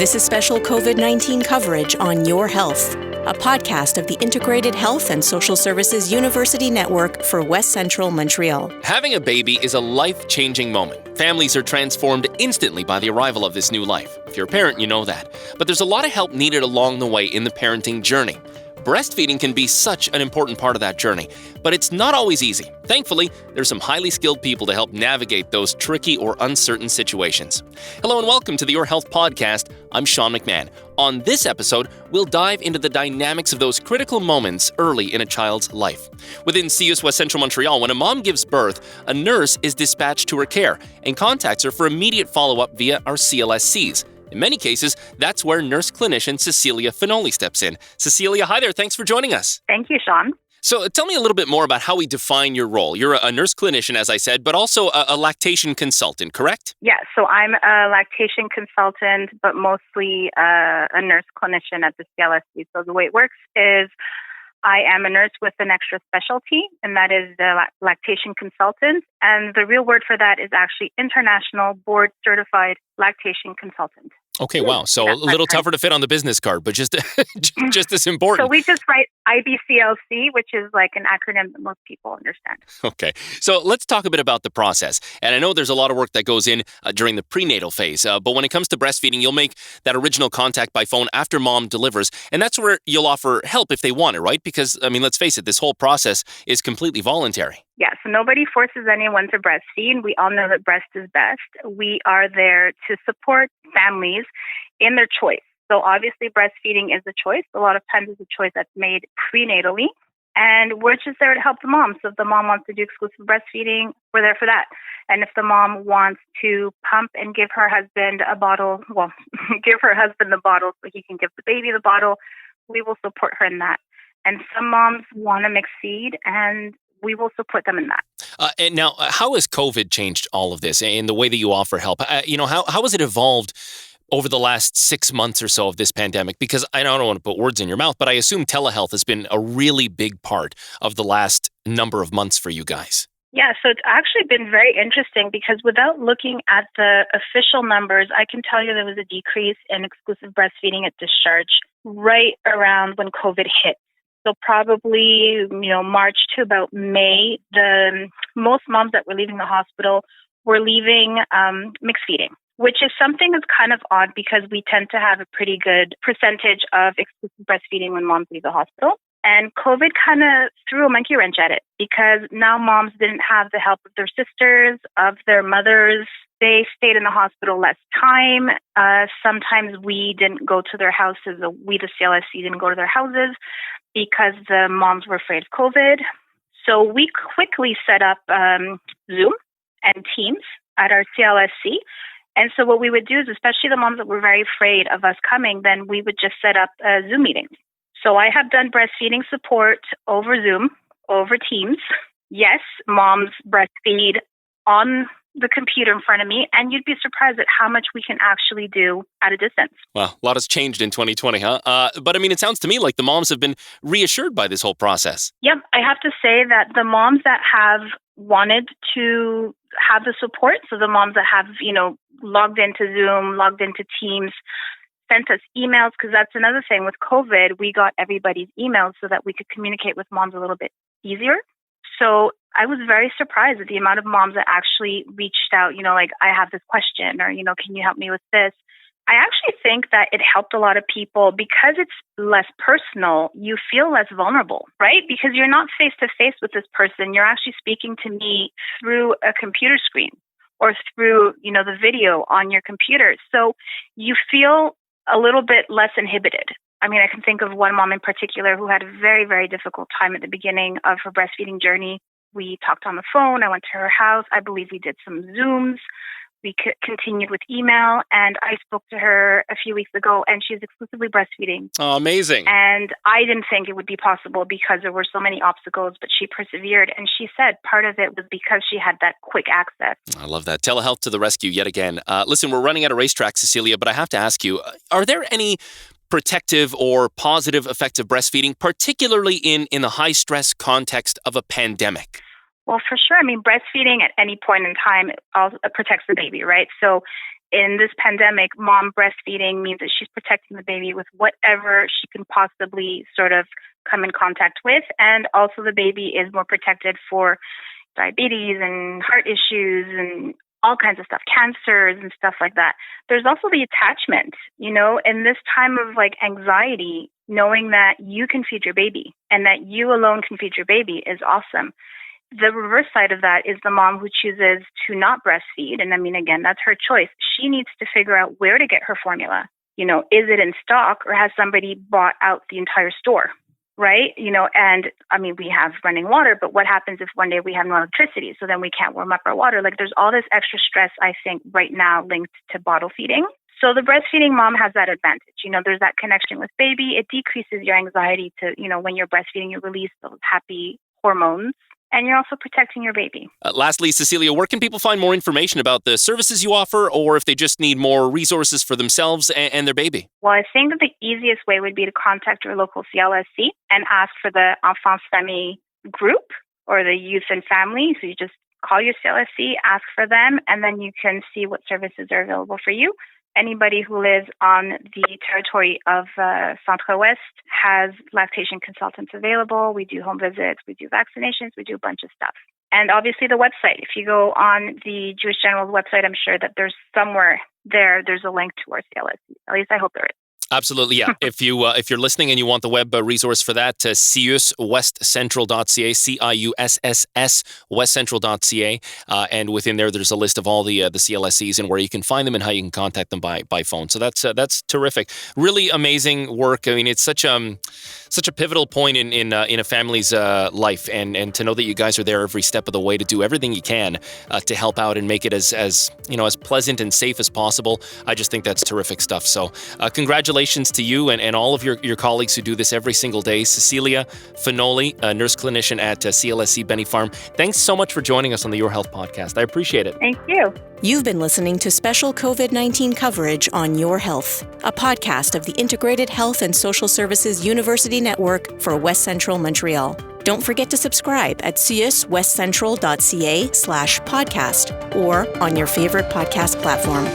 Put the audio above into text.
This is special COVID-19 coverage on Your Health, a podcast of the Integrated Health and Social Services University Network for West Central Montreal. Having a baby is a life-changing moment. Families are transformed instantly by the arrival of this new life. If you're a parent, you know that. But there's a lot of help needed along the way in the parenting journey. Breastfeeding can be such an important part of that journey, but it's not always easy. Thankfully, there's some highly skilled people to help navigate those tricky or uncertain situations. Hello and welcome to the Your Health Podcast. I'm Sean McMahon. On this episode, we'll dive into the dynamics of those critical moments early in a child's life. Within CUS West Central Montreal, when a mom gives birth, a nurse is dispatched to her care and contacts her for immediate follow-up via our CLSCs. In many cases, that's where nurse clinician Cecilia Finoli steps in. Cecilia, hi there. Thanks for joining us. Thank you, Sean. So tell me a little bit more about how we define your role. You're a nurse clinician, as I said, but also a lactation consultant, correct? Yeah, so I'm a lactation consultant, but mostly a nurse clinician at the CLSC. So the way it works is I am a nurse with an extra specialty, and that is the lactation consultant. And the real word for that is actually International Board Certified Lactation Consultant. Okay, wow. So a little tougher to fit on the business card, but just as important. So we just write IBCLC, which is like an acronym that most people understand. Okay, so let's talk a bit about the process. And I know there's a lot of work that goes in during the prenatal phase, but when it comes to breastfeeding, you'll make that original contact by phone after mom delivers, and that's where you'll offer help if they want it, right? Because, I mean, let's face it, this whole process is completely voluntary. Yeah, so nobody forces anyone to breastfeed. We all know that breast is best. We are there to support families in their choice. So obviously breastfeeding is a choice. A lot of times it's a choice that's made prenatally. And we're just there to help the mom. So if the mom wants to do exclusive breastfeeding, we're there for that. And if the mom wants to pump and give her husband a bottle, give her husband the bottle so he can give the baby the bottle, we will support her in that. And some moms want to mix feed, and we will support them in that. And now, how has COVID changed all of this and the way that you offer help? How has it evolved over the last 6 months or so of this pandemic? Because I don't want to put words in your mouth, but I assume telehealth has been a really big part of the last number of months for you guys. Yeah, so it's actually been very interesting because without looking at the official numbers, I can tell you there was a decrease in exclusive breastfeeding at discharge right around when COVID hit. So probably, March to about May, the most moms that were leaving the hospital were leaving mixed feeding, which is something that's kind of odd because we tend to have a pretty good percentage of exclusive breastfeeding when moms leave the hospital. And COVID kind of threw a monkey wrench at it because now moms didn't have the help of their sisters, of their mothers. They stayed in the hospital less time. Sometimes we didn't go to their houses. We, the CLSC, didn't go to their houses because the moms were afraid of COVID. So we quickly set up Zoom and Teams at our CLSC. And so what we would do is, especially the moms that were very afraid of us coming, then we would just set up Zoom meetings. So I have done breastfeeding support over Zoom, over Teams. Yes, moms breastfeed on the computer in front of me, and you'd be surprised at how much we can actually do at a distance. Wow, a lot has changed in 2020, huh? But I mean, it sounds to me like the moms have been reassured by this whole process. Yep, I have to say that the moms that have wanted to have the support, so the moms that have, logged into Zoom, logged into Teams, sent us emails, because that's another thing with COVID, we got everybody's emails so that we could communicate with moms a little bit easier. So I was very surprised at the amount of moms that actually reached out, like, I have this question, or, can you help me with this? I actually think that it helped a lot of people because it's less personal. You feel less vulnerable, right? Because you're not face to face with this person. You're actually speaking to me through a computer screen or through, the video on your computer. So you feel a little bit less inhibited. I mean, I can think of one mom in particular who had a very, very difficult time at the beginning of her breastfeeding journey. We talked on the phone. I went to her house. I believe we did some Zooms. We continued with email, and I spoke to her a few weeks ago, and she's exclusively breastfeeding. Oh, amazing. And I didn't think it would be possible because there were so many obstacles, but she persevered. And she said part of it was because she had that quick access. I love that. Telehealth to the rescue yet again. Listen, we're running out of racetrack, Cecilia, but I have to ask you, are there any protective or positive effects of breastfeeding, particularly in the high-stress context of a pandemic? Well, for sure. I mean, breastfeeding at any point in time also protects the baby, right? So in this pandemic, mom breastfeeding means that she's protecting the baby with whatever she can possibly sort of come in contact with. And also the baby is more protected for diabetes and heart issues and all kinds of stuff, cancers and stuff like that. There's also the attachment, in this time of like anxiety, knowing that you can feed your baby and that you alone can feed your baby is awesome. The reverse side of that is the mom who chooses to not breastfeed. And I mean, again, that's her choice. She needs to figure out where to get her formula. Is it in stock or has somebody bought out the entire store? Right? And I mean, we have running water, but what happens if one day we have no electricity? So then we can't warm up our water. Like there's all this extra stress, I think, right now linked to bottle feeding. So the breastfeeding mom has that advantage. There's that connection with baby. It decreases your anxiety to, when you're breastfeeding, you release those happy hormones. And you're also protecting your baby. Lastly, Cecilia, where can people find more information about the services you offer, or if they just need more resources for themselves and their baby? Well, I think that the easiest way would be to contact your local CLSC and ask for the Enfants Famille group or the youth and family. So you just call your CLSC, ask for them, and then you can see what services are available for you. Anybody who lives on the territory of Centre-Ouest has lactation consultants available. We do home visits, we do vaccinations, we do a bunch of stuff. And obviously the website. If you go on the Jewish General's website, I'm sure that there's somewhere there's a link to our CLSC. At least I hope there is. Absolutely, yeah. If you're listening and you want the web resource for that, ciuswestcentral.ca, CIUSSS westcentral.ca, and within there's a list of all the CLSCs and where you can find them and how you can contact them by phone. So that's terrific. Really amazing work. I mean, it's such a pivotal point in a family's life, and to know that you guys are there every step of the way to do everything you can to help out and make it as pleasant and safe as possible. I just think that's terrific stuff. So congratulations to you and all of your colleagues who do this every single day. Cecilia Finoli, a nurse clinician at CLSC Benny Farm. Thanks so much for joining us on the Your Health podcast. I appreciate it. Thank you. You've been listening to special COVID-19 coverage on Your Health, a podcast of the Integrated Health and Social Services University Network for West Central Montreal. Don't forget to subscribe at ciuswestcentral.ca/podcast or on your favorite podcast platform.